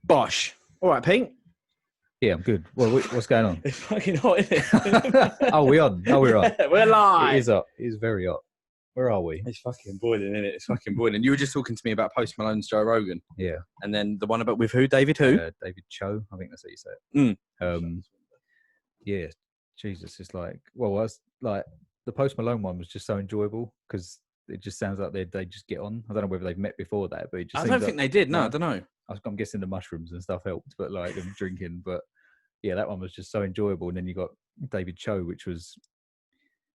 Bosh. All right, Pete. Yeah, I'm good. Well, what's going on? It's fucking hot, isn't it? Oh, we're on. We're live. It is up. It is very hot. Where are we? It's fucking boiling, isn't it? It's fucking boiling. You were just talking to me about Post Malone's Joe Rogan. Yeah. And then the one about with who? David who? David Cho. I think that's how you say it. Yeah. Jesus, it's like, well, that's like the Post Malone one was just so enjoyable because it just sounds like they just get on. I don't know whether they've met before that, but it just I don't think they did. No, I don't know. I'm guessing the mushrooms and stuff helped, but like them drinking. But yeah, that one was just so enjoyable. And then you got David Cho, which was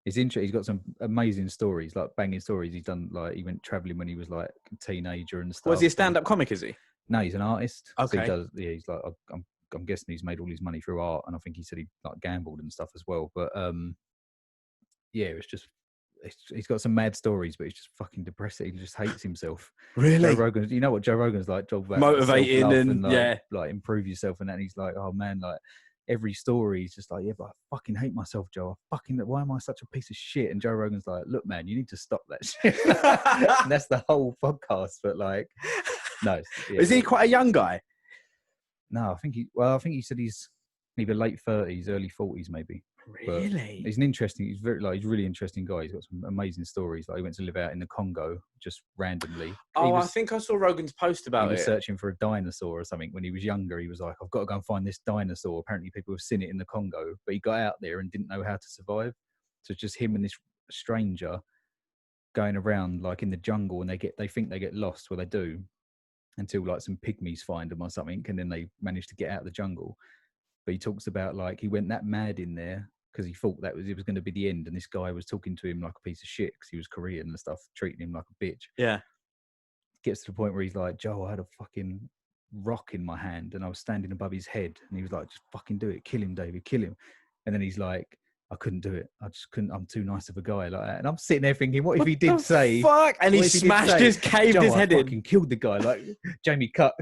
he's got some amazing stories, like banging stories. He's done like he went traveling when he was like a teenager and stuff. Was he a stand-up comic? Is he? No, he's an artist. Okay. So he does. Yeah, he's like I'm guessing he's made all his money through art, and I think he said he like gambled and stuff as well. But yeah, it's just he's got some mad stories, but he's just fucking depressing. He just hates himself. Really? Joe Rogan, you know what Joe Rogan's like? Motivating and like improve yourself, and then he's like, oh man, like every story he's just like, yeah, but I fucking hate myself, Joe. Why am I such a piece of shit? And Joe Rogan's like, look, man, you need to stop that shit. And that's the whole podcast. But like, no, yeah. Is he quite a young guy? No, I think he said he's either late 30s, early 40s, maybe. Really? But he's he's a really interesting guy. He's got some amazing stories. Like he went to live out in the Congo just randomly. I think I saw Rogan's post about it. He was searching for a dinosaur or something when he was younger. He was like, I've got to go and find this dinosaur. Apparently people have seen it in the Congo, but he got out there and didn't know how to survive. So it's just him and this stranger going around like in the jungle, and they think they get lost. Well, they do, until like some pygmies find them or something, and then they manage to get out of the jungle. But he talks about like he went that mad in there because he thought it was going to be the end, and this guy was talking to him like a piece of shit because he was Korean and stuff, treating him like a bitch. Yeah. Gets to the point where he's like, Joe, I had a fucking rock in my hand and I was standing above his head, and he was like, just fucking do it, kill him, David, kill him. And then he's like, I couldn't do it. I just couldn't. I'm too nice of a guy like that. And I'm sitting there thinking, what if he did say, fuck? And he smashed caved his head in. Fucking killed the guy like Jamie Cut.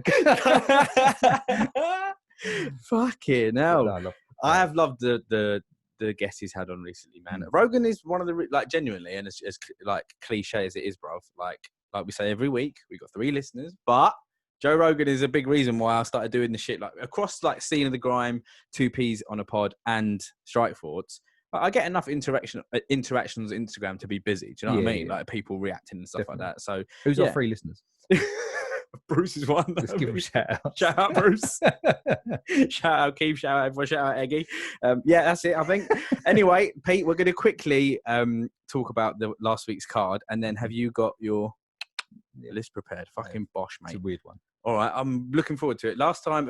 Fucking hell. No, I have loved the guests he's had on recently, man. Rogan is one of the like genuinely, and as like cliche as it is, bro. Like we say every week, we got 3 listeners, but Joe Rogan is a big reason why I started doing the shit like across like Scene of the Grime, 2Ps on a pod, and Strike Thoughts. I get enough interactions on Instagram to be busy. Do you know what I mean? Yeah. Like people reacting and stuff like that. So who's our 3 listeners? Bruce is one. Let's give him a shout out. Shout out, Bruce. Shout out, Keith. Shout out, everyone. Shout out, Eggy. Yeah, that's it, I think. Anyway, Pete, we're going to quickly talk about the last week's card, and then have you got your list prepared? Fucking bosh, mate. It's a weird one. All right, I'm looking forward to it. Last time,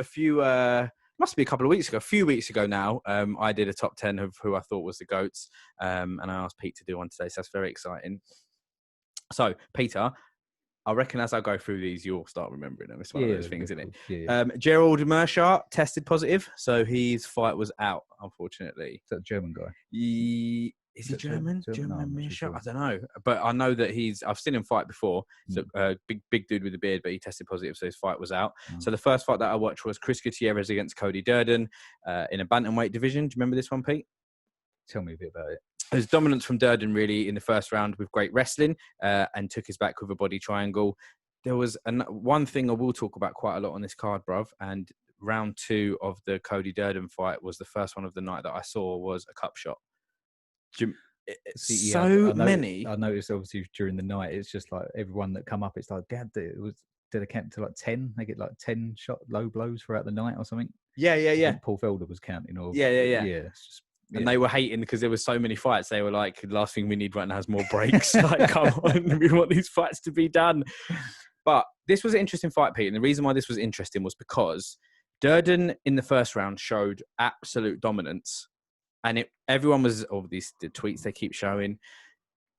must be a few weeks ago now, I did a top 10 of who I thought was the GOATs, and I asked Pete to do one today, so that's very exciting. So, Peter, I reckon as I go through these, you'll start remembering them. It's one of those things, isn't it? Yeah. Gerald Meerschaert tested positive, so his fight was out, unfortunately. Is that a German guy? Is he German? German Meerschaert? Sure. I don't know. But I know that I've seen him fight before. So big dude with a beard, but he tested positive, so his fight was out. So the first fight that I watched was Chris Gutierrez against Cody Durden in a bantamweight division. Do you remember this one, Pete? Tell me a bit about it. There's dominance from Durden really in the first round with great wrestling and took his back with a body triangle. There was one thing I will talk about quite a lot on this card, bruv, and round 2 of the Cody Durden fight was the first one of the night that I saw was a cup shot. Many. I noticed obviously during the night, it's just like everyone that come up, it's like, did they count to like 10? They get like 10 shot low blows throughout the night or something? Yeah. Paul Felder was counting. Yeah. It's just, and they were hating because there were so many fights. They were like, the last thing we need right now is more breaks. Like, come on, we want these fights to be done. But this was an interesting fight, Pete. And the reason why this was interesting was because Durden in the first round showed absolute dominance. And everyone was, the tweets they keep showing,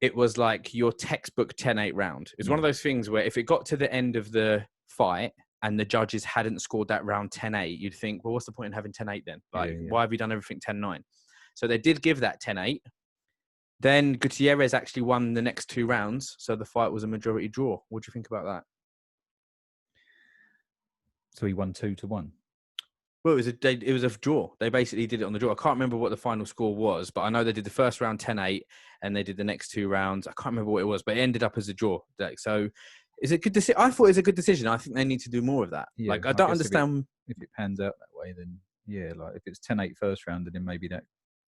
it was like your textbook 10-8 round. It's one of those things where if it got to the end of the fight and the judges hadn't scored that round 10-8, you'd think, well, what's the point in having 10-8 then? Like, why have you done everything 10-9? So they did give that 10-8. Then Gutierrez actually won the next 2 rounds. So the fight was a majority draw. What do you think about that? So he won 2-1. Well, it was a draw. They basically did it on the draw. I can't remember what the final score was, but I know they did the first round 10-8 and they did the next 2 rounds. I can't remember what it was, but it ended up as a draw. So It's a good decision. I thought it was a good decision. I think they need to do more of that. Yeah, Like, I don't guess understand. if it pans out that way, then yeah, like if it's 10-8 first round, and then maybe that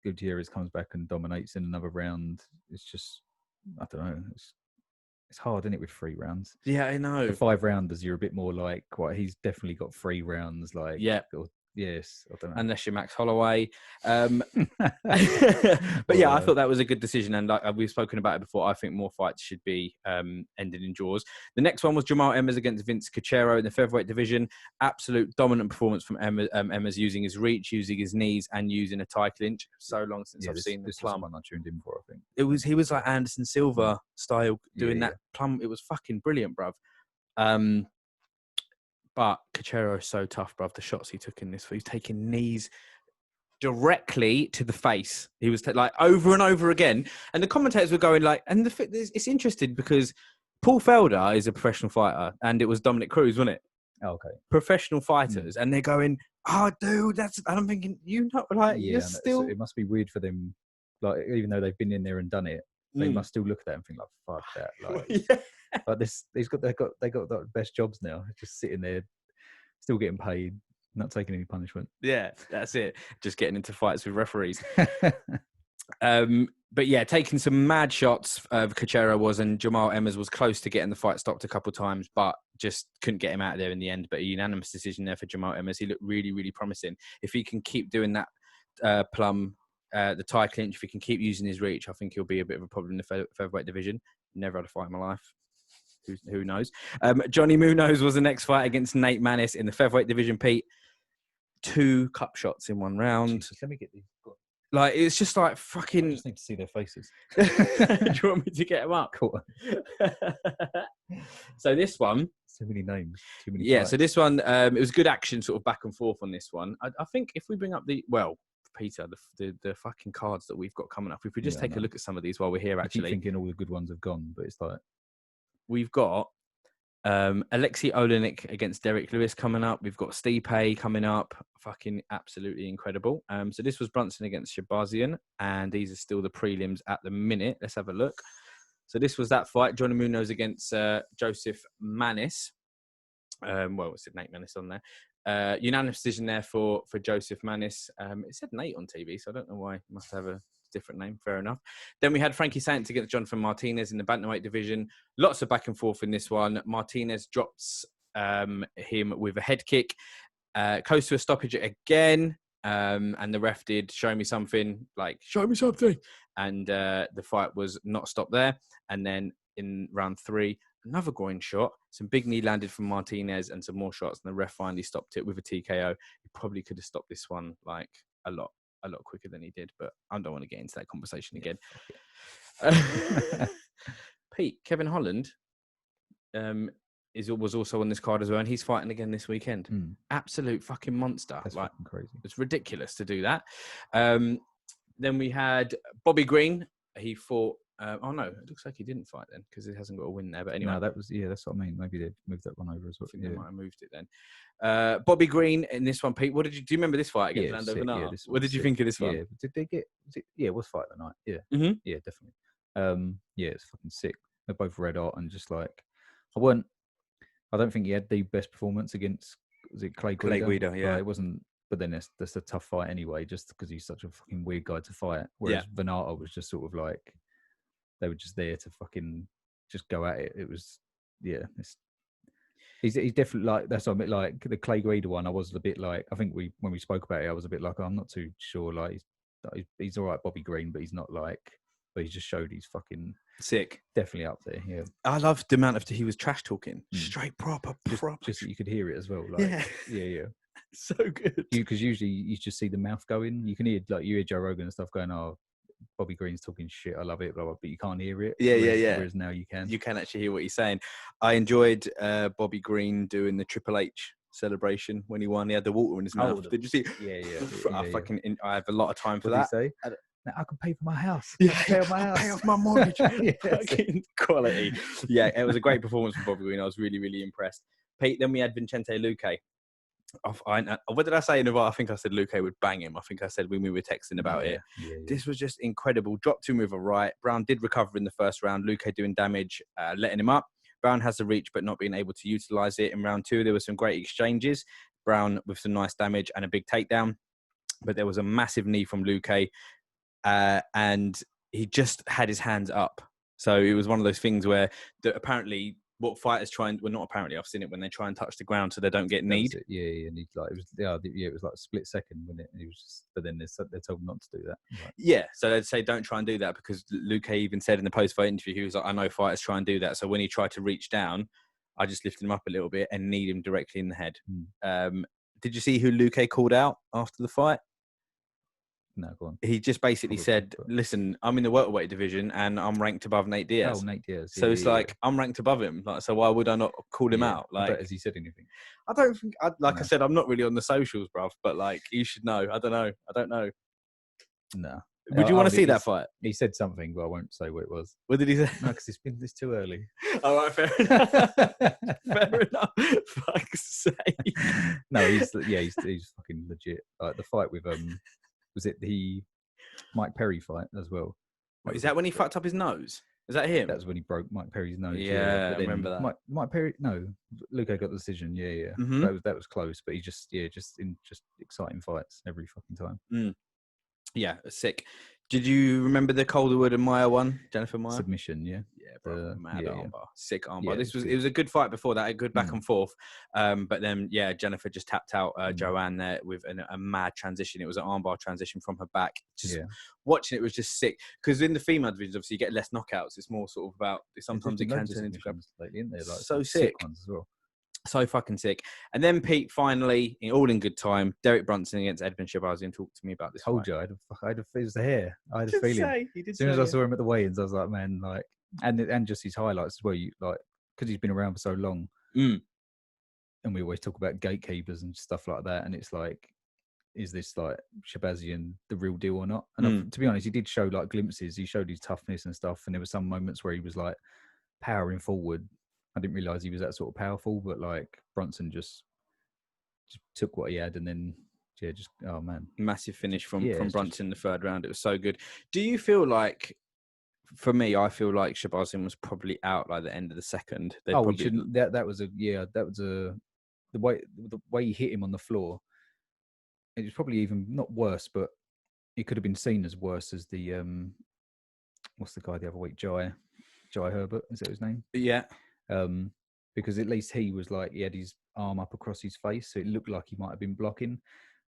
Gutierrez comes back and dominates in another round. It's just, I don't know. It's hard, isn't it, with 3 rounds? Yeah, I know. The 5 rounders, you're a bit more like, well, he's definitely got 3 rounds. Like, Yeah. Yes, I don't know. Unless you're Max Holloway. But yeah, I thought that was a good decision. And like we've spoken about it before, I think more fights should be ended in draws. The next one was Jamal Emmers against Vince Cachero in the featherweight division. Absolute dominant performance from Emmers, using his reach, using his knees, and using a tie clinch. So long since I've seen the plum. This one I tuned in for, I think. He was like Anderson Silva style doing that plum. It was fucking brilliant, bruv. But Cachero is so tough, bruv. The shots he took in this, he's taking knees directly to the face. He was like over and over again. And the commentators were going like, and it's interesting because Paul Felder is a professional fighter, and it was Dominic Cruz, wasn't it? Oh, okay. Professional fighters, and they're going, "Oh, dude, that's." And I'm thinking, you're still. It must be weird for them, like even though they've been in there and done it, they must still look at that and think like, "Fuck that!" Like, but they got the best jobs now, just sitting there, still getting paid, not taking any punishment. Yeah, that's it. Just getting into fights with referees. But yeah, taking some mad shots of Cachero and Jamal Emmers was close to getting the fight stopped a couple of times, but just couldn't get him out of there in the end. But a unanimous decision there for Jamal Emmers. He looked really, really promising. If he can keep doing that the tie clinch, if he can keep using his reach, I think he'll be a bit of a problem in the featherweight division. Never had a fight in my life. Who knows? Johnny Munoz was the next fight against Nate Maness in the featherweight division, Pete. 2 cup shots in 1 round. Jesus, let me get these. Like, it's just like fucking... I just need to see their faces. Do you want me to get them up? Cool. So this one... So many names. Too many Yeah, fights. so this one, it was good action sort of back and forth on this one. I think if we bring up Peter, the fucking cards that we've got coming up, if we just take a look at some of these while we're here, actually. I keep thinking all the good ones have gone, but it's like... We've got Alexei Olenek against Derek Lewis coming up. We've got Stipe coming up. Fucking absolutely incredible. So this was Brunson against Shabazian, and these are still the prelims at the minute. Let's have a look. So this was that fight. Johnny Munoz against Joseph Maness. What's it? Nate Maness on there. Unanimous decision there for Joseph Maness. It said Nate on TV, so I don't know why. It must have a different name. Fair enough. Then we had Frankie Sainz against Jonathan Martinez in the bantamweight division. Lots of back and forth in this one. Martinez drops him with a head kick. Goes to a stoppage again. And the ref did show me something. And the fight was not stopped there. And then in round 3, another groin shot. Some big knee landed from Martinez and some more shots. And the ref finally stopped it with a TKO. He probably could have stopped this one like a lot quicker than he did. But I don't want to get into that conversation again. Pete, Kevin Holland was also on this card as well. And he's fighting again this weekend. Absolute fucking monster. That's fucking crazy. It's ridiculous to do that. Then we had Bobby Green. He fought... oh no, it looks like he didn't fight then because he hasn't got a win there. But anyway, no, that's what I mean. Maybe they moved that one over as well. I think they might have moved it then. Bobby Green in this one, Pete. Do you remember this fight against Lando Bernal? What did you think of this one? Yeah, did they get? It was fight of the night. Yeah, yeah, definitely. Yeah, it's fucking sick. They're both red hot and just like I don't think he had the best performance against. Was it Clay Guida? Clay Guida, yeah. It wasn't. But then that's a tough fight anyway, just because he's such a fucking weird guy to fight. Whereas Venata was just sort of like. They were just there to fucking just go at it. It was, he's definitely like, that's what I mean, like the Clay Guida one, I was a bit like, I think when we spoke about it, I was a bit like, I'm not too sure, like, he's all right, Bobby Green, but he's not like, but he just showed he's fucking sick. Definitely up there, yeah. I loved the amount of he was trash talking. Straight proper. Just you could hear it as well. Like, yeah. So good. Because usually you just see the mouth going. You can hear, like, you hear Joe Rogan and stuff going, oh, Bobby Green's talking shit. I love it, blah, blah, but you can't hear it. Yeah. Whereas now you can. You can actually hear what he's saying. I enjoyed Bobby Green doing the Triple H celebration when he won. He had the water in his mouth. Did you see? Yeah. I have a lot of time for what that. Did he say? Now I can pay for my house. Pay off my mortgage. Fucking quality. Yeah, it was a great performance from Bobby Green. I was really, really impressed. Pete, then we had Vicente Luque. What did I say in the I think I said Luque would bang him. I think I said when we were texting about it. Yeah. This was just incredible. Dropped him with a right. Brown did recover in the first round. Luque doing damage, letting him up. Brown has the reach, but not being able to utilize it. In round 2, there were some great exchanges. Brown with some nice damage and a big takedown. But there was a massive knee from Luque, and he just had his hands up. So it was one of those things where apparently what fighters try and, well, not apparently, I've seen it when they try and touch the ground so they don't get kneed. Yeah, and it was like a split second when it was just, but then they're told not to do that. Right. Yeah, so they'd say don't try and do that, because Luque even said in the post-fight interview, he was like, I know fighters try and do that. So when he tried to reach down, I just lifted him up a little bit and kneed him directly in the head. Did you see who Luque called out after the fight? No, go on. He just basically said, listen, I'm in the welterweight division and I'm ranked above Nate Diaz. Oh, Nate Diaz. So it's like, I'm ranked above him. Like, so why would I not call him out? Like, has he said anything? I don't think, I said, I'm not really on the socials, bruv, but like, you should know. I don't know. No. Would you want to see that fight? He said something, but I won't say what it was. What did he say? No, because it's too early. All right, fair enough. Fair enough. Fuck's sake. No, he's fucking legit. Like the fight with was it the Mike Perry fight as well? Wait, is that when he fucked up his nose? Is that him? That was when he broke Mike Perry's nose. Yeah, I remember that. Mike Perry, no, Luque got the decision. Yeah. Mm-hmm. That was close, but he just exciting fights every fucking time. Yeah, sick. Did you remember the Calderwood and Meyer one? Jennifer Meyer? Submission, yeah. Yeah, bro. Mad armbar. Sick armbar. Yeah, it was a good fight before that, a good back and forth. But then, yeah, Jennifer just tapped out Joanne there with a mad transition. It was an armbar transition from her back. Watching it was just sick. Because in the female divisions, obviously, you get less knockouts. It's more sort of about, sometimes it can turn into grabs. Lately, isn't there? Like, so sick. Ones as well. So fucking sick. And then Pete finally, all in good time, Derek Brunson against Edmund Shabazian talked to me about this. Told you, I had a it was the hair. I had a feeling. As soon as I saw him at the weigh-ins, I was like, man, like, and just his highlights as well. You like, because he's been around for so long, and we always talk about gatekeepers and stuff like that. And it's like, is this like Shabazian the real deal or not? And to be honest, he did show like glimpses. He showed his toughness and stuff, and there were some moments where he was like powering forward. I didn't realize he was that sort of powerful, but like Brunson just took what he had, and then oh man, massive finish from Brunson in the third round. It was so good. Do you feel like, for me, I feel like Shabazian was probably out like the end of the second. We shouldn't. That was the way he hit him on the floor. It was probably even not worse, but it could have been seen as worse as the what's the guy the other week, Jai Herbert, is that his name? Yeah. Because at least he was like, he had his arm up across his face, so it looked like he might have been blocking.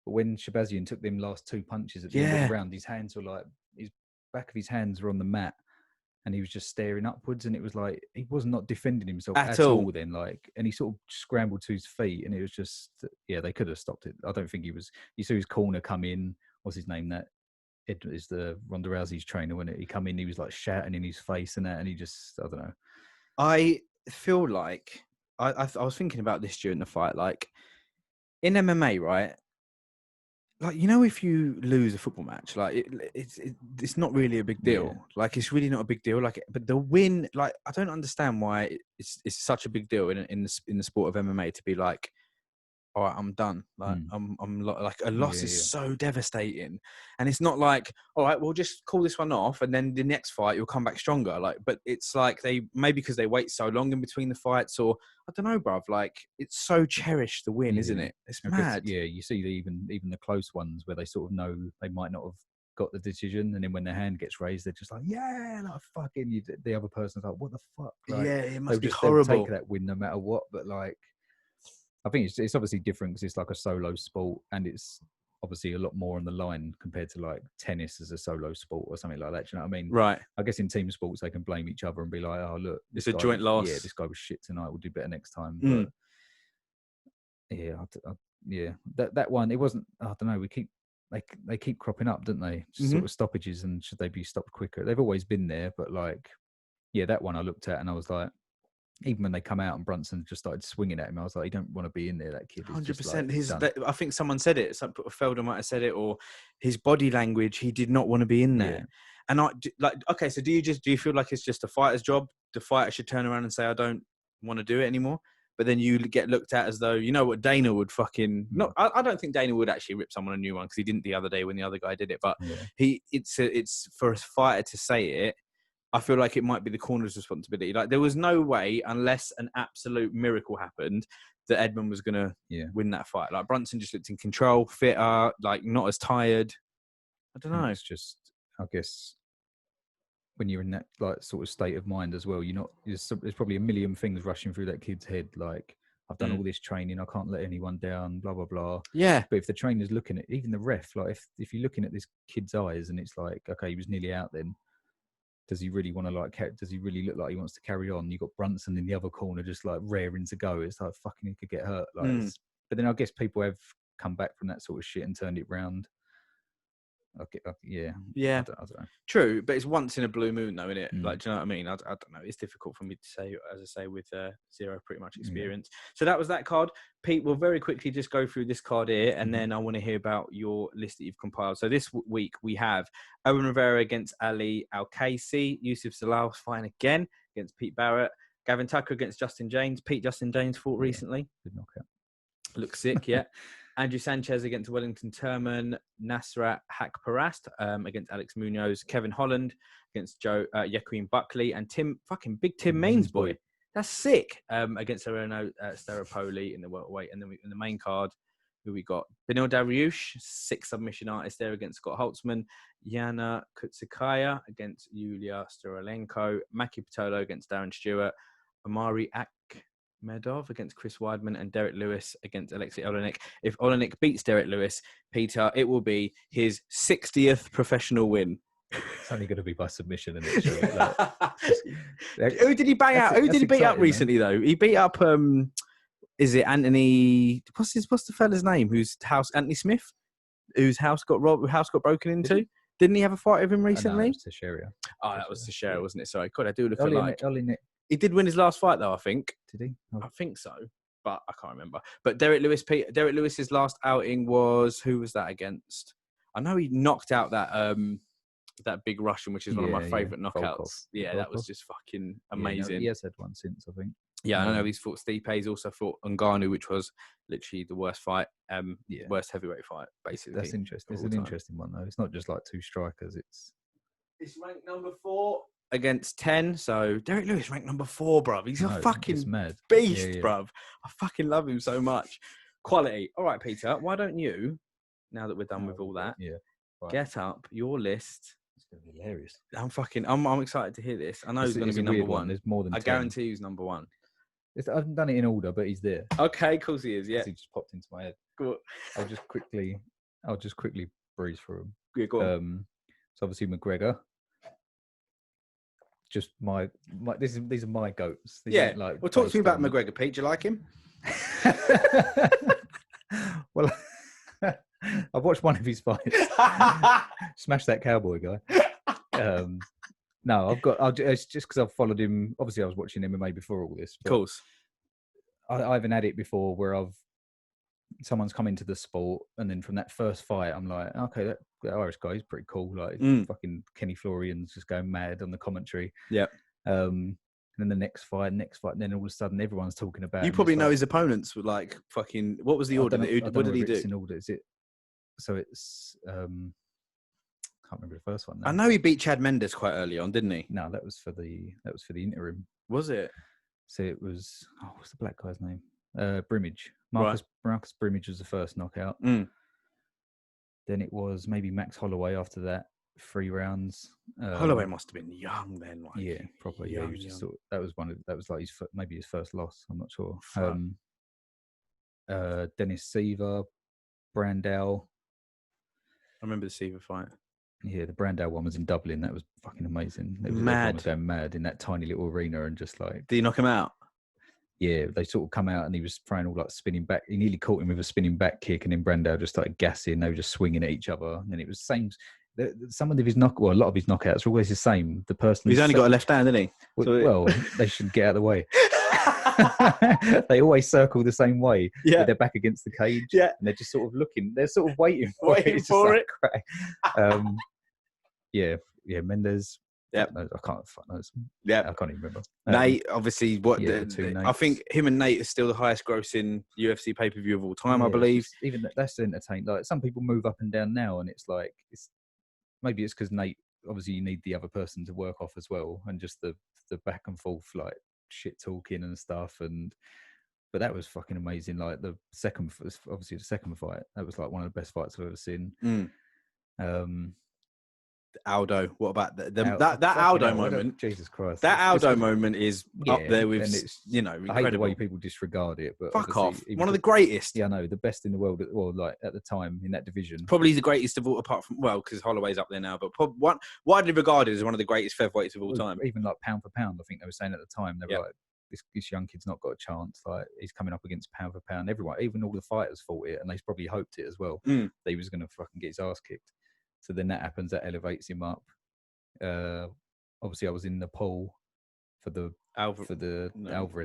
But when Shabazian took them last two punches at the end of the round, his hands were like, his back of his hands were on the mat, and he was just staring upwards, and it was like he was not defending himself at all. Then, like, and he sort of scrambled to his feet, and it was just, they could have stopped it. I don't think he was. You saw his corner come in. What's his name? That Ed is the Ronda Rousey's trainer. When he come in, he was like shouting in his face and that, and he just, I don't know. I feel like I was thinking about this during the fight. Like in MMA, right? Like, if you lose a football match, like it's not really a big deal. Yeah. Like it's really not a big deal. Like, but the win, like I don't understand why it's such a big deal in the sport of MMA to be like, all right, I'm done. Like I'm like, a loss is so devastating, and it's not like, all right, we'll just call this one off, and then the next fight you'll come back stronger. Like, but it's like they maybe because they wait so long in between the fights, or I don't know, bruv. Like it's so cherished the win, isn't it? It's mad. You see even the close ones where they sort of know they might not have got the decision, and then when their hand gets raised, they're just like, like fucking. The other person's like, what the fuck? Like, it must be horrible. Take that win no matter what, but like. I think it's obviously different because it's like a solo sport, and it's obviously a lot more on the line compared to like tennis as a solo sport or something like that. Do you know what I mean? Right. I guess in team sports they can blame each other and be like, "Oh, look, it's a joint loss. Yeah, this guy was shit tonight. We'll do better next time." But that one, it wasn't. I don't know. They keep cropping up, don't they? Sort of stoppages, and should they be stopped quicker? They've always been there, but like, that one I looked at and I was like. Even when they come out and Brunson just started swinging at him, I was like, "You don't want to be in there, that kid." 100%. I think someone said it. Felder might have said it, or his body language. He did not want to be in there. Yeah. And okay. So do you feel like it's just a fighter's job? The fighter should turn around and say, "I don't want to do it anymore." But then you get looked at as though what Dana would fucking not. I don't think Dana would actually rip someone a new one because he didn't the other day when the other guy did it. But it's for a fighter to say it. I feel like it might be the corner's responsibility. Like there was no way, unless an absolute miracle happened, that Edmund was going to win that fight. Like Brunson just looked in control, fitter, like not as tired. I don't know. It's just, I guess, when you're in that like sort of state of mind as well, there's probably a million things rushing through that kid's head. Like, I've done all this training, I can't let anyone down, blah, blah, blah. Yeah. But if the trainer's looking at, even the ref, like if you're looking at this kid's eyes and it's like, okay, he was nearly out then, does he really want to does he really look like he wants to carry on? You've got Brunson in the other corner just like raring to go. It's like, fucking, he could get hurt. Like, but then I guess people have come back from that sort of shit and turned it round. Okay, yeah. I don't know. True, but it's once in a blue moon, though, isn't it? Like, do you know what I mean? I don't know. It's difficult for me to say, as I say, with zero pretty much experience. So that was that card. Pete, we'll very quickly just go through this card here, and then I want to hear about your list that you've compiled. So this week we have Owen Rivera against Ali Al-Kaisi, Yusuf Salah fighting again against Pete Barrett, Gavin Tucker against Justin James. Justin James fought recently. Good knockout. Looks sick, yeah. Andrew Sanchez against Wellington Turman, Nasrat Hakparast against Alex Munoz, Kevin Holland against Joaquin Buckley, and Tim Means boy. That's sick. Against Areno Staropoli in the welterweight. And then in the main card, who we got? Benil Dariush, 6 submission artists there against Scott Holtzman, Yana Kutsukaya against Yulia Storolenko, Maki Patolo against Darren Stewart, Amari Medov against Chris Weidman, and Derek Lewis against Alexei Olenek. If Olenek beats Derek Lewis, Peter, it will be his 60th professional win. It's only going to be by submission, isn't it? Like, who did he bang out? Who did he beat up recently, though? He beat up, is it Anthony? What's the fella's name? Anthony Smith? Whose house got broken into? Didn't he have a fight with him recently? No, that was Teixeira. Oh, that was Teixeira, wasn't it? Sorry. God, I do look Olenek. He did win his last fight, though, I think. Did he? Oh. I think so, but I can't remember. But Derek Lewis's last outing was, who was that against? I know he knocked out that big Russian, which is one of my favourite knockouts. Volkov. Yeah, that was just fucking amazing. He has had one since, I think. Yeah, I know he's fought Stipe. He's also fought Ngannou, which was literally the worst fight, worst heavyweight fight, basically. That's interesting. It's an interesting one, though. It's not just like 2 strikers. It's ranked number 4 against 10. So Derek Lewis ranked number 4, bruv. He's a fucking mad beast, bruv. I fucking love him so much. Quality. All right, Peter, why don't you, now that we're done with all that, get up your list. It's going to be hilarious. I'm excited to hear this. I know he's going to be number 1. There's more than 10. I guarantee he's number 1. I haven't done it in order, but he's there. Okay, of course he is, yeah. He just popped into my head. Cool. I'll just quickly breeze through him. Yeah, go on. So obviously McGregor. Just these are my goats. These well, talk to me about McGregor, Pete. Do you like him? Well, I've watched one of his fights. Smash that cowboy guy. No, it's just because I've followed him. Obviously, I was watching MMA before all this. Of course. I haven't had it before where someone's come into the sport, and then from that first fight, I'm like, okay, that Irish guy is pretty cool. Like fucking Kenny Florian's just going mad on the commentary. Yeah. And then the next fight, and then all of a sudden everyone's talking about. You probably know his opponents were like fucking. What was the order? What did he do? It's in order. Is it? So it's. Can't remember the first one. Now. I know he beat Chad Mendes quite early on, didn't he? No, that was for the interim. Was it? So it was. Oh, what's the black guy's name? Brimage. Marcus Brimage was the first knockout. Then it was maybe Max Holloway after that. 3 rounds. Holloway must have been young then. Like, yeah, probably. Young, he was just that was like his first loss. I'm not sure. Dennis Seaver, Brandao. I remember the Seaver fight. Yeah, the Brandao one was in Dublin. That was fucking amazing. Everyone was going mad in that tiny little arena and just like. Did he knock him out? Yeah, they sort of come out and he was throwing all like spinning back. He nearly caught him with a spinning back kick, and then Brandao just started gassing. They were just swinging at each other, and it was the same. Some of his a lot of his knockouts are always the same. The person he's only got a left hand, hasn't he? Well, they should get out of the way. They always circle the same way. Yeah, with their back against the cage. Yeah, and they're just sort of looking. They're sort of waiting for it. Yeah, Mendes. Yeah, I can't. Yeah, I can't even remember. Nate, obviously, I think him and Nate are still the highest grossing UFC pay per view of all time. I believe. Even that's entertaining. Like some people move up and down now, and it's like maybe it's because Nate obviously you need the other person to work off as well, and just the back and forth like shit talking and stuff. But that was fucking amazing. Like the second fight, that was like one of the best fights I've ever seen. Aldo, what about that fucking Aldo hell, moment? Jesus Christ, That it's Aldo moment is up there with, and it's, incredible. I hate the way people disregard it, but fuck off. obviously One of the greatest. Yeah, I know, the best in the world. Well, like at the time in that division, probably the greatest of all, apart from, well, because Holloway's up there now, but widely regarded as one of the greatest featherweights of all time. Even like pound for pound, I think they were saying at the time, they were like, this young kid's not got a chance. Like, he's coming up against pound for pound. Everyone, even all the fighters thought it, and they probably hoped it as well. That he was going to fucking get his ass kicked. So then that happens, that elevates him up. Obviously, I was in Nepal for the Alvarez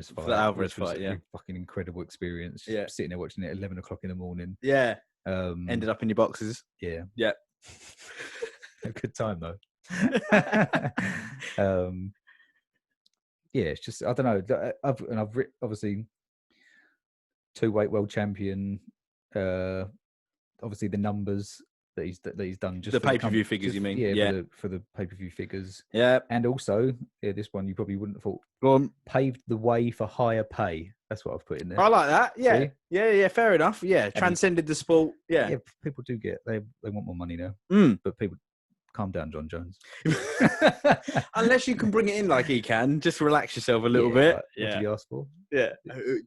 fight. For the Alvarez fight, a fucking incredible experience. Just sitting there watching it at 11 o'clock in the morning. Yeah. Ended up in your boxes. Yeah. Yeah. A good time though. Yeah, it's just, I don't know. I've obviously 2-weight world champion. Obviously the numbers that he's done, just the pay-per-view figures, you mean? Yeah, for the pay-per-view figures. Yeah. And also, this one you probably wouldn't have thought. Go on. Paved the way for higher pay. That's what I've put in there. I like that. Yeah. See? Yeah, fair enough. Yeah. Transcended the sport. Yeah. People do they want more money now. But people, calm down, John Jones. Unless you can bring it in like he can, just relax yourself a little bit. Like, what did he ask for? Yeah.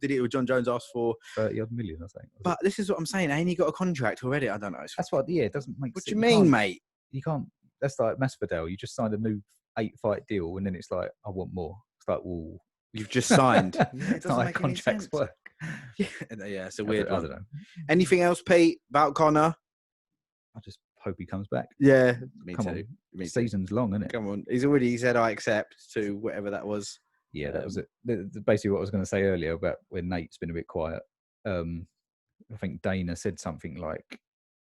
Did it? John Jones asked for 30-odd million, I think. But this is what I'm saying. Ain't he got a contract already? I don't know. That's what. Yeah, it doesn't make What sense. do you mean, mate? You can't. That's like Masvidal. You just signed a new 8-fight deal, and then it's like, I want more. It's like, well, you've just signed. It's not how contracts work. Yeah, it's a weird one. I don't know. Anything else, Pete, about Conor? I just hope he comes back. Yeah, me Come too. On. Season's long, isn't it? Come on. He's already said I accept to whatever that was. Yeah, that was it. Basically what I was going to say earlier about when Nate's been a bit quiet. I think Dana said something like,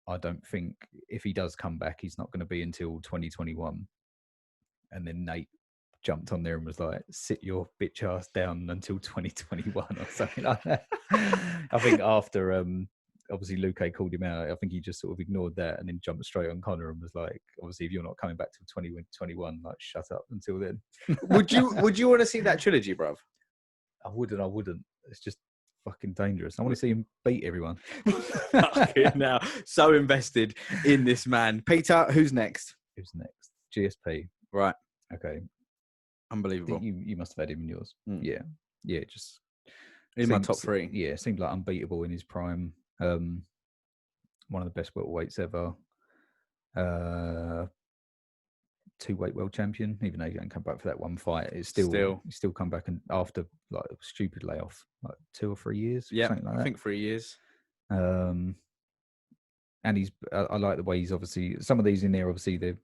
I don't think if he does come back, he's not going to be until 2021. And then Nate jumped on there and was like, sit your bitch ass down until 2021 or something like that. I think after obviously Luque called him out, I think he just sort of ignored that and then jumped straight on Conor and was like, obviously if you're not coming back till 2021, like, shut up until then. Would you want to see that trilogy, bruv? I would and I wouldn't. It's just fucking dangerous. I want to see him beat everyone. Now, so invested in this man. Peter, who's next? Who's next? GSP. Right. Okay. Unbelievable. You must have had him in yours. Yeah. Just in my top three. Yeah, seemed like unbeatable in his prime. One of the best welterweights ever. 2-weight world champion. Even though he didn't come back for that one fight, he's still come back, and after like a stupid layoff, like 2 or 3 years. Yeah, something like that. I think 3 years. And I like the way he's obviously, some of these in there, obviously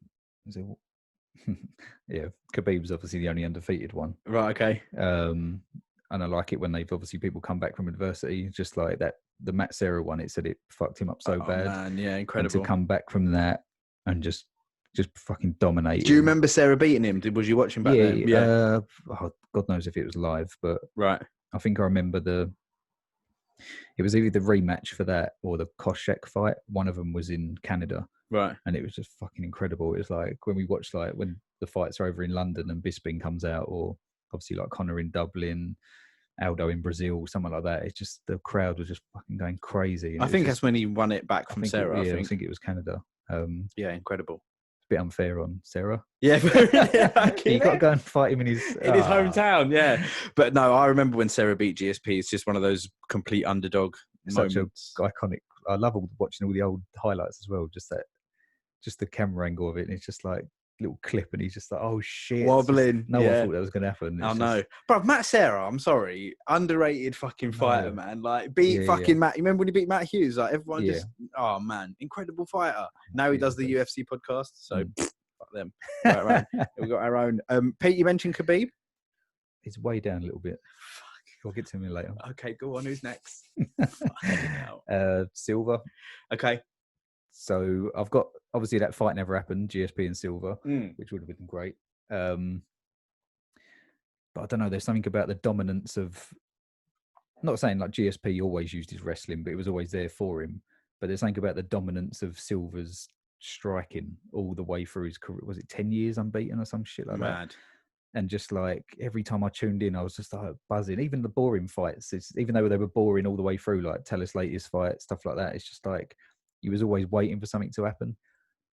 yeah, Khabib's obviously the only undefeated one. Right, okay. And I like it when they've obviously people come back from adversity, just like that. The Matt Serra one, it said it fucked him up so bad. Man, yeah, incredible. And to come back from that and just fucking dominate. Do you remember Serra beating him? Was you watching back then? Yeah. God knows if it was live, but right. I think I remember it was either the rematch for that or the Koscheck fight. One of them was in Canada. Right. And it was just fucking incredible. It was like when we watched, like when the fights are over in London and Bisping comes out, or obviously like Conor in Dublin, Aldo in Brazil, something like that. It's just, the crowd was just fucking going crazy. I think that's when he won it back from Serra. I think it was Canada. Yeah, incredible. A bit unfair on Serra. Yeah, you got to go and fight him in his hometown. Yeah, but no, I remember when Serra beat GSP. It's just one of those complete underdog moments. Such a iconic. I love watching all the old highlights as well. Just the camera angle of it, and it's just like little clip, and he's just like, oh shit, wobbling. No one thought that was going to happen. I know, bro. Matt Serra, I'm sorry, underrated fucking fighter, man. Like Matt. You remember when he beat Matt Hughes? Like everyone just, oh man, incredible fighter. Now he does the UFC podcast, so fuck them. Right, we got our own. Pete, you mentioned Khabib. He's way down a little bit. I'll get to him later. Okay, go on. Who's next? Silva. Okay. So I've got, obviously that fight never happened, GSP and Silva, which would have been great. But I don't know, there's something about the dominance of, not saying like GSP always used his wrestling, but it was always there for him. But there's something about the dominance of Silva's striking all the way through his career. Was it 10 years unbeaten or some shit like that? Mad. And just like every time I tuned in, I was just like buzzing. Even the boring fights, even though they were boring all the way through, like Tell Us Latest fight, stuff like that. It's just like you was always waiting for something to happen.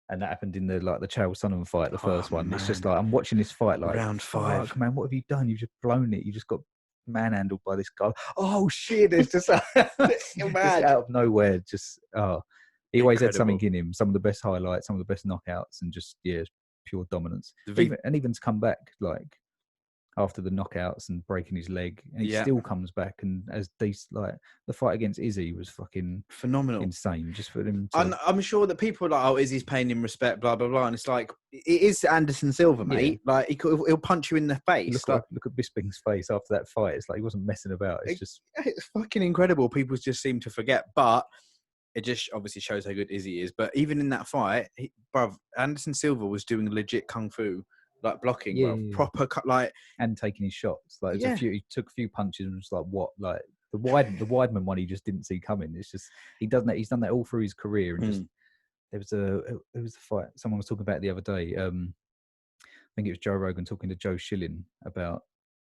And that happened in the Chael Sonnen fight, the first one. Man. It's just like I'm watching this fight, like Round 5. man, what have you done? You've just blown it. You just got manhandled by this guy. Oh shit! It's just, just out of nowhere. Just he always had something in him. Some of the best highlights, some of the best knockouts, and just pure dominance. Even to come back like after the knockouts and breaking his leg, and he still comes back. And as these like the fight against Izzy was fucking phenomenal, insane. Just for him. I'm sure that people are like, oh, Izzy's paying him respect, blah blah blah, and it's like it is Anderson Silva, mate. Yeah. Like he'll punch you in the face. Look at Bisping's face after that fight. It's like he wasn't messing about. It's fucking incredible. People just seem to forget, but it just obviously shows how good Izzy is. But even in that fight, Anderson Silva was doing legit kung fu. Like blocking, proper like, and taking his shots. Like he took a few punches and was like, what? Like the Weidman one, he just didn't see coming. It's just he's done that all through his career. And just it was a fight someone was talking about the other day. I think it was Joe Rogan talking to Joe Schilling about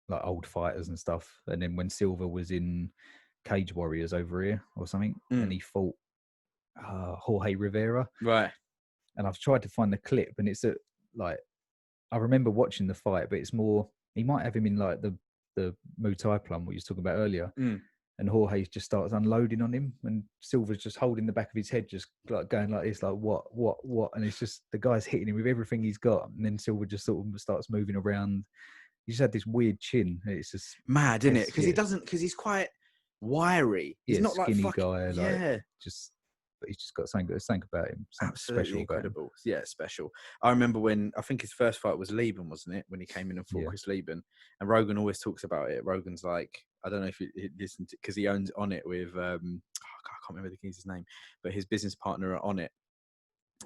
like old fighters and stuff. And then when Silva was in Cage Warriors over here or something, and he fought Jorge Rivera, right? And I've tried to find the clip, and it's like. I remember watching the fight, but it's more, he might have him in like the Muay Thai plum, what you was talking about earlier. And Jorge just starts unloading on him, and Silva's just holding the back of his head, just like going like this, like what? And it's just, the guy's hitting him with everything he's got. And then Silva just sort of starts moving around. He just had this weird chin. It's just mad, isn't it? Because he's quite wiry. He's not skinny like guy. But he's just got something about him. Something absolutely special incredible. About him. Yeah, special. I remember when, I think his first fight was Lieben, wasn't it? When he came in and fought Chris Lieben. And Rogan always talks about it. Rogan's like, I don't know if you listened to, because he owns On It with, I can't remember the king's name, but his business partner On It.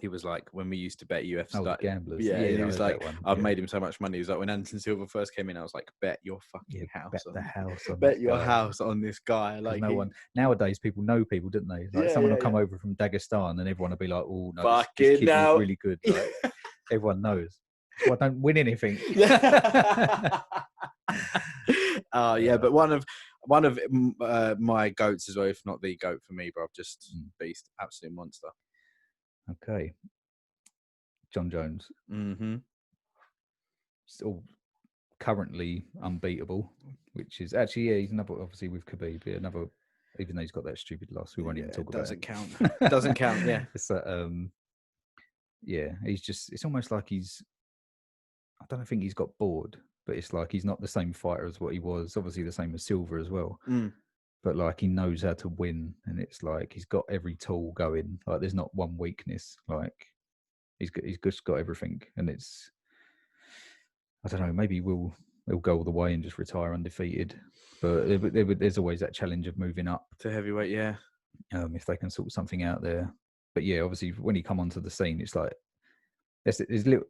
He was like, when we used to bet UFC, like gamblers. Yeah, he was like, I've made him so much money. He was like, when Anderson Silva first came in, I was like, bet your fucking house. Bet the house on bet your house on this guy. Like one nowadays, people know people, don't they? Like someone will come over from Dagestan, and everyone will be like, oh no, fucking this kid is really good. Like, everyone knows. So I don't win anything. But one of my goats as well, if not the goat for me, bro. Just beast, absolute monster. Okay. John Jones. Still currently unbeatable, which is actually, he's another, obviously with Khabib, another, even though he's got that stupid loss, we won't even talk about it. Doesn't count, yeah. It's he's just, it's almost like I don't think he's got bored, but it's like he's not the same fighter as what he was, obviously the same as Silva as well. But like he knows how to win, and it's like he's got every tool going. Like there's not one weakness. Like he's just got everything, and it's, I don't know. Maybe he'll go all the way and just retire undefeated. But there's always that challenge of moving up to heavyweight. Yeah. If they can sort something out there. But yeah, obviously when he come onto the scene, it's like there's little.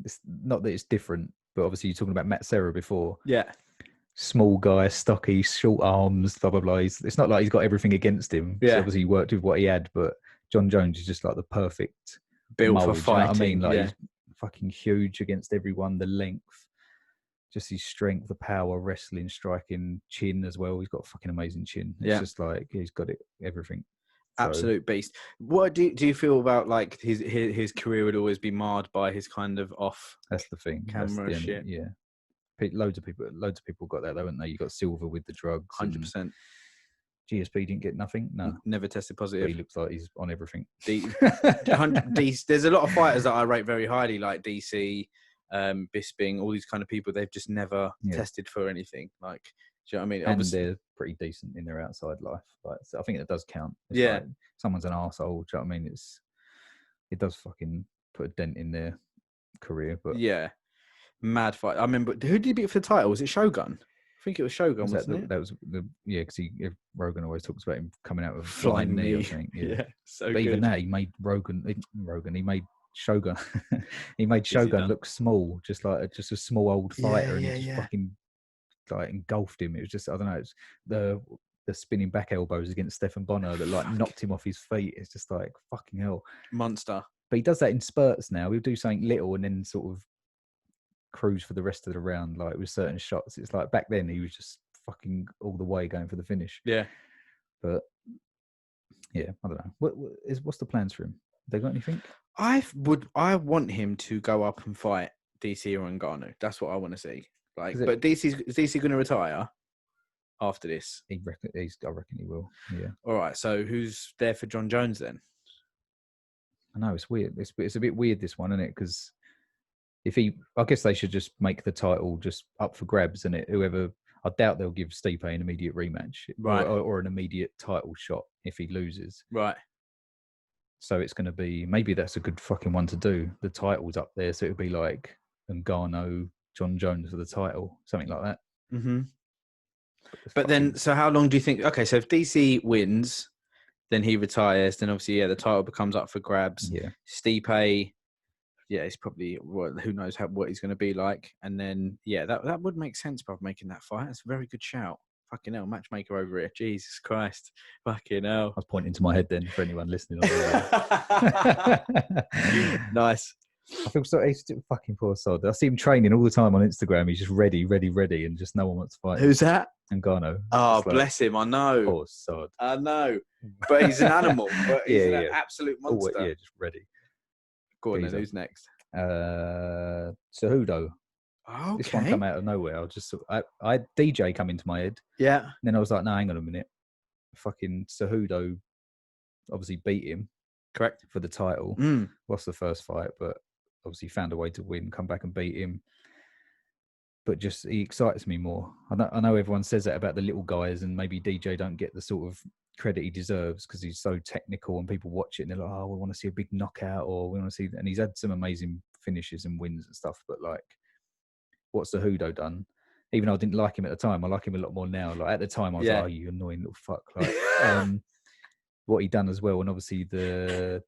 It's not that it's different, but obviously you're talking about Matt Serra before. Yeah. Small guy, stocky, short arms, blah blah blah. It's not like he's got everything against him. Yeah. Obviously he worked with what he had, but John Jones is just like the perfect build mold, for fighting. You know what I mean? Like he's fucking huge against everyone. The length, just his strength, the power, wrestling, striking, chin as well. He's got a fucking amazing chin. It's just like he's got everything. Absolute beast. What do you feel about like his career would always be marred by his kind of off? That's the thing. Camera shit. Yeah. Loads of people got that, haven't they? You got Silva with the drugs. 100%. GSP didn't get nothing. No, never tested positive. But he looks like he's on everything. There's a lot of fighters that I rate very highly, like DC, Bisping, all these kind of people. They've just never tested for anything. Like, do you know what I mean? And they're pretty decent in their outside life. Like, so I think it does count. It's like someone's an arsehole. Do you know what I mean? It does fucking put a dent in their career. But mad fight. I remember, who did he beat for the title? Was it Shogun? I think it was Shogun, wasn't it? That was because Rogan always talks about him coming out with a flying knee. I think. So but good. even that, he made he made Shogun. He made Shogun look small, just a small old fighter, and he just fucking like engulfed him. It was just, I don't know. It's the spinning back elbows against Stefan Bonner that like knocked him off his feet. It's just like fucking hell. Monster. But he does that in spurts now. He'll do something little and then sort of cruise for the rest of the round, like with certain shots. It's like back then he was just fucking all the way going for the finish. Yeah. But yeah, I don't know. What's the plans for him? They got anything? I want him to go up and fight DC or Ngannou. That's what I want to see. Like, but is DC going to retire after this? I reckon he will. Yeah. All right. So who's there for John Jones then? I know it's weird. It's a bit weird, this one, isn't it? Because I guess they should just make the title just up for grabs, and whoever. I doubt they'll give Stipe an immediate rematch, right, or an immediate title shot if he loses. Right. So it's going to be, maybe that's a good fucking one to do. The title's up there, so it'll be like Ngannou, John Jones for the title, something like that. Mm-hmm. But then, so how long do you think? Okay, so if DC wins, then he retires. Then obviously, the title becomes up for grabs. Yeah. Stipe, it's probably who knows what he's going to be like. And then, that would make sense, bro, making that fight. That's a very good shout. Fucking hell, matchmaker over here. Jesus Christ. Fucking hell. I was pointing to my head then for anyone listening. Nice. I feel so. He's still fucking poor sod. I see him training all the time on Instagram. He's just ready, and just no one wants to fight. Who's that? Ngannou. Oh, bless him. I know. Poor sod. I know. But he's an animal. But he's an absolute monster. Just ready. Go on then. Who's next? Cejudo. Okay. This one come out of nowhere. I had DJ come into my head. Yeah. And then I was like, no, hang on a minute. Fucking Cejudo obviously beat him. Correct. For the title. Lost the first fight, but obviously found a way to win, come back and beat him. But just, he excites me more. I know everyone says that about the little guys, and maybe DJ don't get the sort of credit he deserves because he's so technical and people watch it and they're like, oh, we want to see a big knockout, or we want to see, and he's had some amazing finishes and wins and stuff. But like, what's Cejudo done? Even though I didn't like him at the time, I like him a lot more now. Like at the time, I was like, oh, you annoying little fuck. Like, what he done as well, and obviously the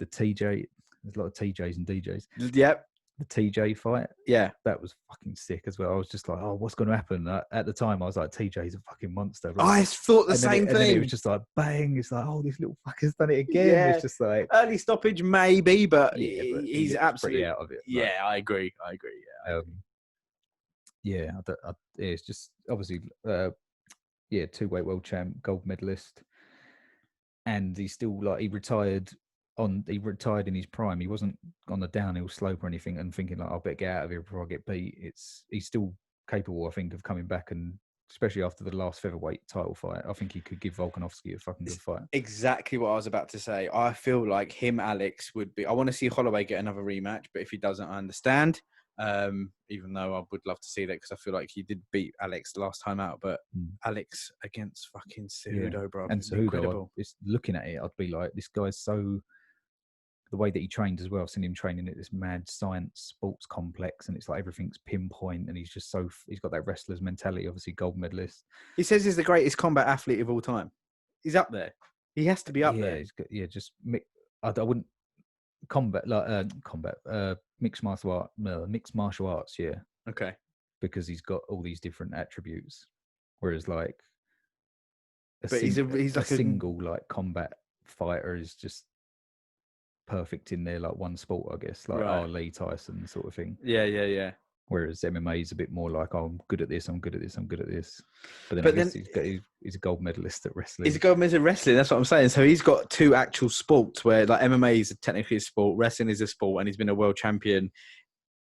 TJ. There's a lot of TJs and DJs. Yep. The TJ fight. Yeah. That was fucking sick as well. I was just like, oh, what's going to happen? At the time, I was like, TJ's a fucking monster. Right? I thought the same thing. And then it was just like, bang. It's like, oh, this little fucker's done it again. Yeah. It's just like... Early stoppage, maybe, but he's absolutely... out of it. Yeah, like, I agree. Yeah. It's just, obviously, two-weight world champ, gold medalist. And he's still, like, he retired in his prime. He wasn't on the downhill slope or anything and thinking like, I'll better get out of here before I get beat. He's still capable, I think, of coming back, and especially after the last featherweight title fight, I think he could give Volkanovski a fucking good fight. Exactly what I was about to say. I feel like Alex would be... I want to see Holloway get another rematch, but if he doesn't, I understand. Even though I would love to see that because I feel like he did beat Alex the last time out, but Alex against fucking Cejudo, bro. And Cejudo, looking at it, I'd be like, this guy's so... The way that he trained as well, I've seen him training at this mad science sports complex, and it's like everything's pinpoint, and he's just he's got that wrestler's mentality, obviously gold medalist. He says he's the greatest combat athlete of all time. He's up there. He has to be up there. He's got, I wouldn't mixed martial arts, yeah. Okay. Because he's got all these different attributes, whereas like, he's like a single like combat fighter is just perfect in their like one sport, I guess, like Lee Tyson sort of thing. Yeah. Whereas MMA is a bit more like, oh, I'm good at this, I'm good at this, I'm good at this. But then he's a gold medalist at wrestling. He's a gold medalist at wrestling. That's what I'm saying. So he's got two actual sports where like MMA is technically a sport, wrestling is a sport, and he's been a world champion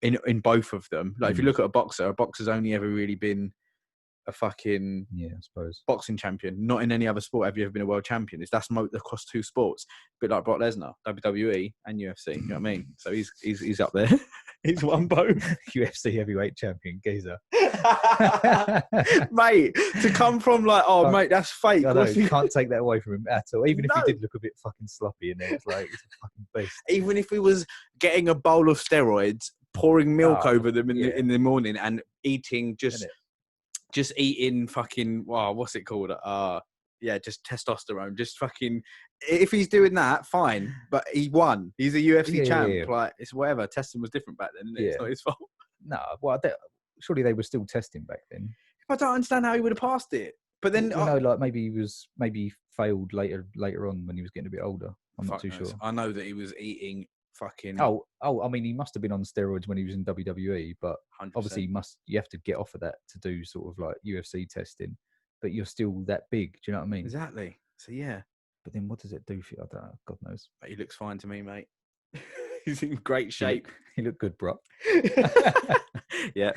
in both of them. Like if you look at a boxer's only ever really been a fucking I suppose boxing champion. Not in any other sport have you ever been a world champion. That's across two sports. A bit like Brock Lesnar, WWE and UFC. You know what I mean? So he's up there. He's won both. UFC heavyweight champion, geezer. Mate, to come from like, mate, that's fake. I know, you can't take that away from him at all. Even if he did look a bit fucking sloppy in there, it's like, he's a fucking beast. Even if he was getting a bowl of steroids, pouring milk over them in the morning and eating just eating fucking, what's it called? Just testosterone. Just fucking, if he's doing that, fine. But he won. He's a UFC champ. Yeah. Like, it's whatever. Testing was different back then. It's not his fault. No, surely they were still testing back then. I don't understand how he would have passed it. But then, well, no, like maybe he failed later on when he was getting a bit older. I'm not too sure. I know that he was eating fucking. Oh, I mean, he must have been on steroids when he was in WWE, but 100%. obviously you have to get off of that to do sort of like UFC testing. But you're still that big. Do you know what I mean? Exactly. So yeah. But then what does it do for you? I don't know. God knows. But he looks fine to me, mate. He's in great shape. He looked good, bro. Yeah.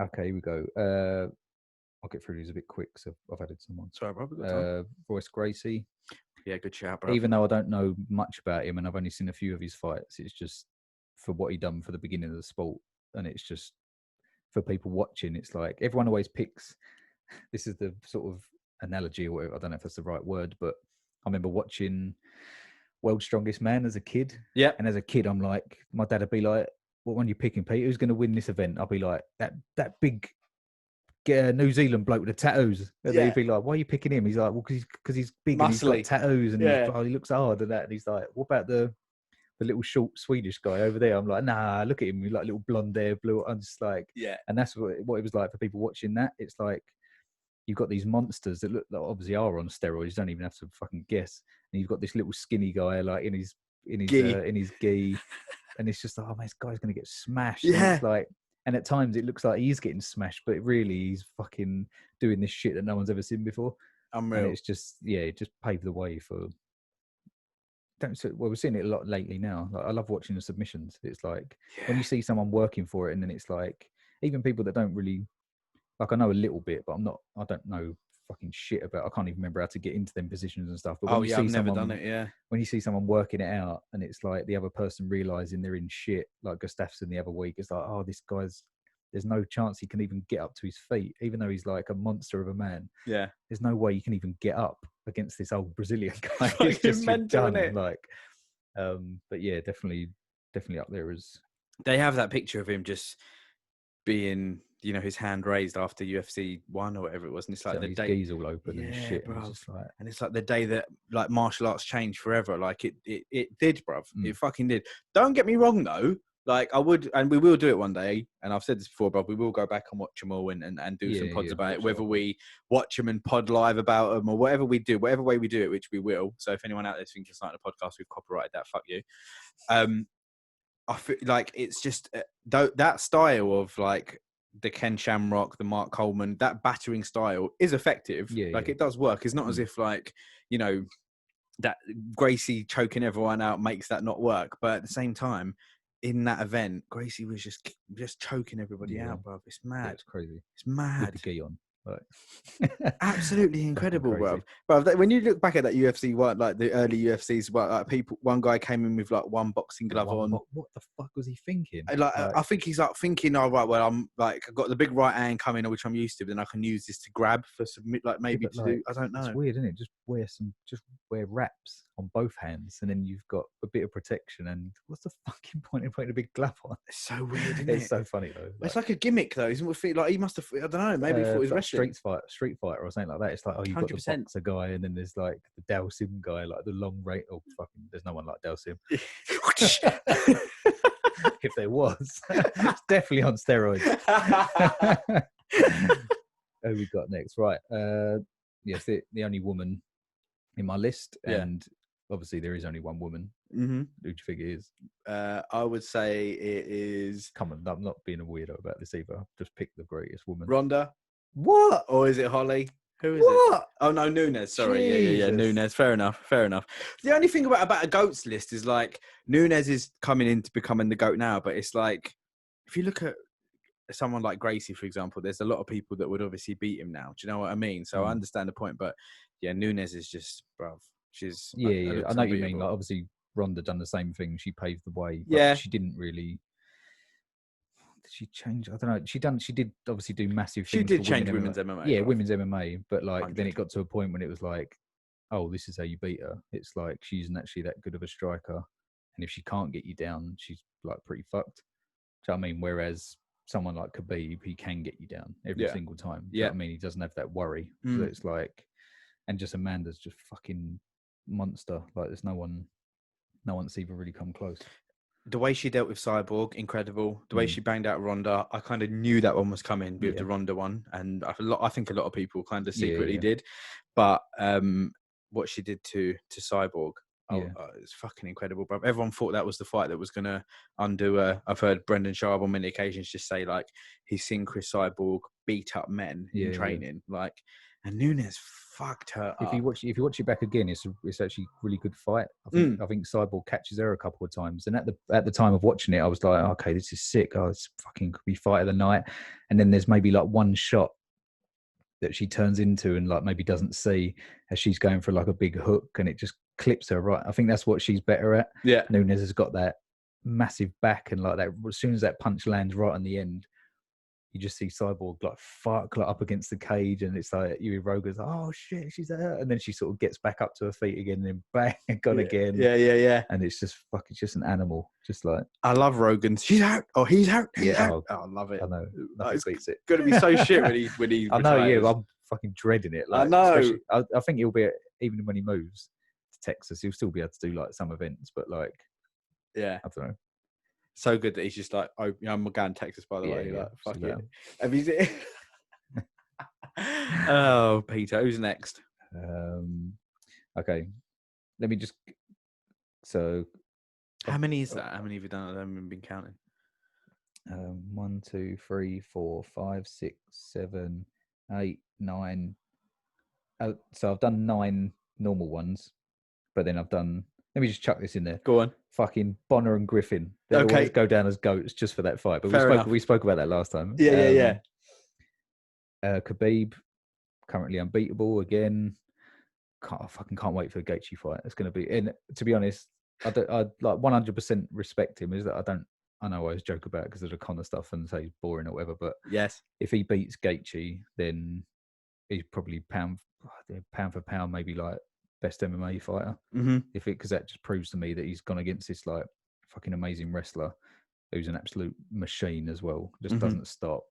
Okay, here we go. I'll get through these a bit quick, so I've added someone. Sorry, bro. We've got time. Royce Gracie. Yeah, good shout, bro. Even though I don't know much about him and I've only seen a few of his fights, it's just for what he done for the beginning of the sport. And it's just for people watching, it's like everyone always picks. This is the sort of analogy or whatever. I don't know if that's the right word, but I remember watching World's Strongest Man as a kid. Yeah. And as a kid, I'm like, my dad would be like, what one are you picking, Pete? Who's going to win this event? I'll be like, that big New Zealand bloke with the tattoos. And Yeah. he'd be like, why are you picking him? He's like, well, because he's big and he's Muscly. got tattoos and Yeah. he looks hard and that. And he's like, what about the little short Swedish guy over there? I'm like, nah, look at him. He's like little blonde hair, blue. I'm just like, yeah. And that's what it was like for people watching that. It's like, you've got these monsters that look like obviously are on steroids. You don't even have to fucking guess. And you've got this little skinny guy like in his gi, and it's just like, oh man, this guy's gonna get smashed. Yeah. And it's like, and at times it looks like he's getting smashed, but really he's fucking doing this shit that no one's ever seen before. Unreal. And it's just, it just paved the way for. Well, we're seeing it a lot lately now. Like, I love watching the submissions. It's like when you see someone working for it, and then it's like even people that don't really. Like I know a little bit, but I don't know fucking shit about. I can't even remember how to get into them positions and stuff. But when you see I've never someone, done it. Yeah. When you see someone working it out, and it's like the other person realizing they're in shit, like Gustafsson the other week, it's like, oh, this guy's. There's no chance he can even get up to his feet, even though he's like a monster of a man. Yeah. There's no way you can even get up against this old Brazilian guy. It's just mental, done. Like, but yeah, definitely up there as. They have that picture of him just being, his hand raised after UFC 1 or whatever it was, and it's like the his day geese all open and shit. Bruv. And it's like, and it's like the day that like martial arts changed forever. Like it did, bruv. It fucking did. Don't get me wrong though. Like I would, and we will do it one day. And I've said this before, bruv. We will go back and watch them all and do some pods about it. Whether we watch them and pod live about them or whatever we do, whatever way we do it, which we will. So if anyone out there thinks it's like a podcast, we've copyrighted that. Fuck you. I feel like it's just that style of like the Ken Shamrock, the Mark Coleman, that battering style is effective. It does work. It's not as if like, that Gracie choking everyone out makes that not work. But at the same time, in that event, Gracie was just choking everybody out, bro. It's mad. It's crazy. It's mad. With the gi on. Absolutely incredible, bro. When you look back at that UFC one, like the early UFCs, like one guy came in with like one boxing glove on. What the fuck was he thinking? I think he's like thinking, oh right, well I'm like I've got the big right hand coming, which I'm used to, but then I can use this to grab for submit, like maybe to do. I don't know. It's weird, isn't it? Just wear wraps on both hands, and then you've got a bit of protection. And what's the fucking point in putting a big glove on? It's so weird, isn't It's so funny though. It's like a gimmick though. Isn't it? Like he must have. I don't know. Maybe he thought it was wrestling. Street Fighter or something like that. It's like, oh, you've 100%. Got the boxer guy, and then there's like the Dal Sim guy, like the long rate. Oh, fucking, there's no one like Dal Sim. If there was, it's definitely on steroids. Who we got next? Right. Yes, the only woman in my list, and obviously there is only one woman. Mm-hmm. Who do you think it is? I would say it is. Come on, I'm not being a weirdo about this either. I've just picked the greatest woman. Ronda. What? Or is it Holly? Who is it? Oh no, Nunes. Sorry, yeah. Nunes. Fair enough. The only thing about a GOATs list is like Nunes is coming into becoming the GOAT now, but it's like if you look at someone like Gracie, for example, there's a lot of people that would obviously beat him now. Do you know what I mean? So I understand the point, but yeah, Nunes is just, bruv. She's I know what you mean. Like obviously, Ronda done the same thing. She paved the way. But she didn't really. Did she change? I don't know. She did obviously do massive things. She did change women's MMA. Yeah, women's MMA. But like 100. Then it got to a point when it was like, oh, this is how you beat her. It's like she isn't actually that good of a striker, and if she can't get you down, she's like pretty fucked. Do you know what I mean? Whereas someone like Khabib, he can get you down every single time. Do you know what I mean? He doesn't have that worry. So it's like, and just Amanda's just fucking monster. Like there's no one's even really come close. The way she dealt with Cyborg, incredible. The way Mm. she banged out Ronda, I kind of knew that one was coming with Yeah. the Ronda one, and I think a lot of people kind of secretly Yeah. did. But what she did to Cyborg, Yeah. it's fucking incredible, bro. Everyone thought that was the fight that was gonna undo her. I've heard Brendan Sharp on many occasions just say like he's seen Chris Cyborg beat up men in Yeah. training, like, and Nunes fucked her If up. you watch it back again, it's actually a really good fight. I think Cyborg catches her a couple of times, and at the time of watching it, I was like, okay, this is sick. Oh, it's fucking could be fight of the night. And then there's maybe like one shot that she turns into and like maybe doesn't see as she's going for like a big hook, and it just clips her right. I think that's what she's better at. Yeah. Nunes has got that massive back, and like that as soon as that punch lands right on the end, you just see Cyborg like fuck like up against the cage, and it's like Yuri Roga's oh shit, she's hurt, and then she sort of gets back up to her feet again, and then bang, gone again. Yeah. And it's just fucking just an animal, just like I love Rogan's. She's out. Oh, he's out. He's yeah. out. Oh, I love it. I know nothing It's beats it. gonna be so shit when he I know, yeah. retires. I'm fucking dreading it. Like, I know. especially, I think he'll be even when he moves to Texas, he'll still be able to do like some events, but like Yeah. I don't know. So good that he's just like, oh, I'm going to Texas, by the way. Yeah, Like, fuck see it. that. Have you seen? Oh, Peter, who's next? Okay, let me just. So, How many is that? How many have you done? I haven't been counting. 1, 2, 3, 4, 5, 6, 7, 8, 9. So I've done 9 normal ones, but then I've done. Let me just chuck this in there. Go on. Fucking Bonner and Griffin. They Okay. always go down as goats just for that fight. But Fair enough. we spoke about that last time. Yeah. Khabib, currently unbeatable again. I fucking can't wait for the Gaethje fight. It's going to be. And to be honest, I like 100% respect him. Is that I know I always joke about it because of the Connor stuff and say he's boring or whatever. But Yes. if he beats Gaethje, then he's probably pound for pound, maybe like best MMA fighter. Mm-hmm. Because that just proves to me that he's gone against this like fucking amazing wrestler who's an absolute machine as well. Just doesn't stop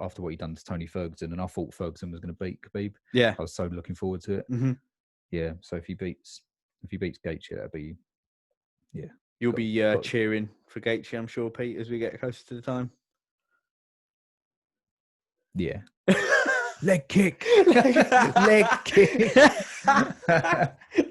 after what he done to Tony Ferguson. And I thought Ferguson was going to beat Khabib. Yeah. I was so looking forward to it. Mm-hmm. Yeah. So if he beats Gaethje, that'd be You'll be cheering for Gaethje, I'm sure, Pete, as we get closer to the time. Yeah. Leg kick. Leg kick.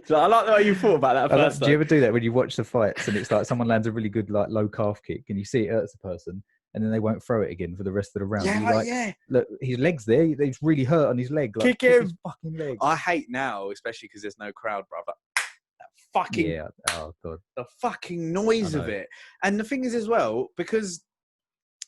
So I like the way you thought about that first. Do you ever do that when you watch the fights and it's like someone lands a really good like low calf kick and you see it hurts the person and then they won't throw it again for the rest of the round? Yeah, Look, his leg's there. He's really hurt on his leg. Like, kick him. His fucking leg. I hate now, especially because there's no crowd, brother. That fucking yeah. Oh god. The fucking noise of it. And the thing is as well, because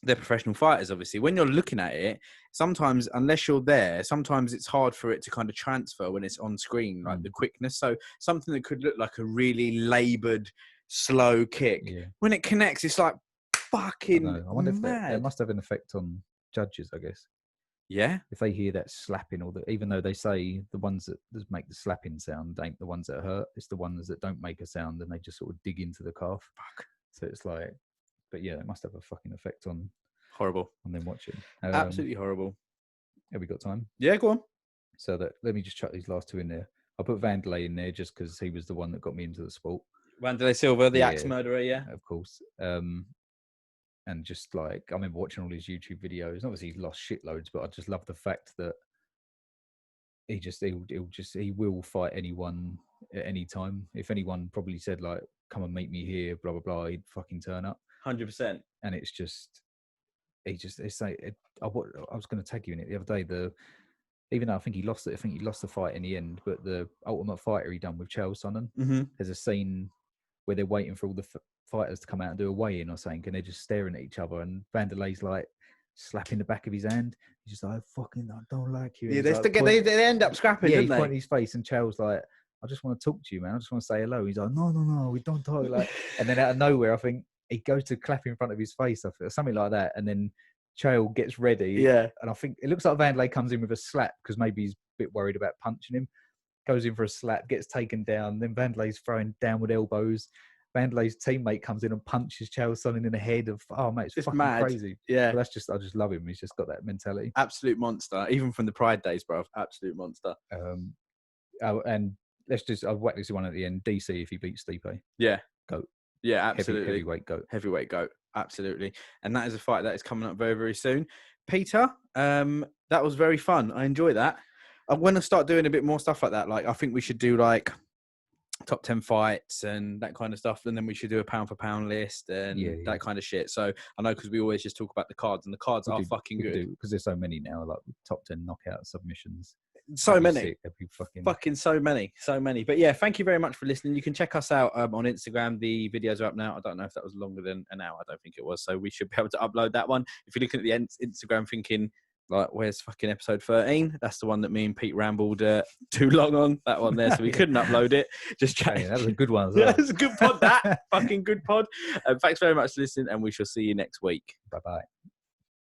they're professional fighters, obviously, when you're looking at it, sometimes, unless you're there, sometimes it's hard for it to kind of transfer when it's on screen, like the quickness. So something that could look like a really laboured, slow kick, when it connects, it's like fucking I wonder mad. if that must have an effect on judges, I guess. Yeah. If they hear that slapping, even though they say the ones that make the slapping sound ain't the ones that hurt, it's the ones that don't make a sound and they just sort of dig into the calf. Fuck. So it's like, but yeah, it must have a fucking effect on them watching. Absolutely horrible. Have we got time? Yeah, go on. So let me just chuck these last 2 in there. I'll put Vanderlei in there just because he was the one that got me into the sport. Vanderlei Silva, the axe murderer, yeah. Of course. And just like, I remember watching all his YouTube videos. Obviously, he's lost shitloads, but I just love the fact that he will fight anyone at any time. If anyone probably said like, come and meet me here, blah, blah, blah, he'd fucking turn up. 100%. And it's just, I was going to tag you in it the other day. Even though I think he lost it, I think he lost the fight in the end. But the Ultimate Fighter he done with Chael Sonnen, there's a scene where they're waiting for all the fighters to come out and do a weigh-in or something, and they're just staring at each other. And Vanderlei's like slapping the back of his hand. He's just like, "I don't like you." Yeah, they end up scrapping. Yeah, don't he's they? pointing his face, and Chael's like, "I just want to talk to you, man. I just want to say hello." He's like, "No, we don't talk." Like, and then out of nowhere, I think he goes to clap in front of his face, or something like that, and then Chael gets ready. Yeah. And I think it looks like Vanderlei comes in with a slap because maybe he's a bit worried about punching him. Goes in for a slap, gets taken down. Then Vanderlei's throwing downward elbows. Vanderlei's teammate comes in and punches Chael Sonnen in the head. Mate, it's fucking mad. Crazy. Yeah. But I just love him. He's just got that mentality. Absolute monster. Even from the Pride days, bro. Absolute monster. And I'll whack this one at the end. DC if he beats Stipe. Yeah. Goat. Yeah, absolutely. Heavyweight goat. Heavyweight goat, absolutely. And that is a fight that is coming up very, very soon. Peter, that was very fun. I enjoy that. I want to start doing a bit more stuff like that. Like, I think we should do like top 10 fights and that kind of stuff. And then we should do a pound for pound list and that kind of shit. So I know, because we always just talk about the cards, and the cards are fucking good. Because there's so many now, like top 10 knockout submissions. So many. That'd be fucking so many. But yeah, thank you very much for listening. You can check us out on Instagram. The videos are up now. I don't know if that was longer than an hour. I don't think it was. So we should be able to upload that one. If you're looking at the Instagram thinking, like, where's fucking episode 13? That's the one that me and Pete rambled too long on. That one there. So we couldn't upload it. Just chatting. That was a good one as well. That was a good pod, that. Fucking good pod. Thanks very much for listening, and we shall see you next week. Bye-bye.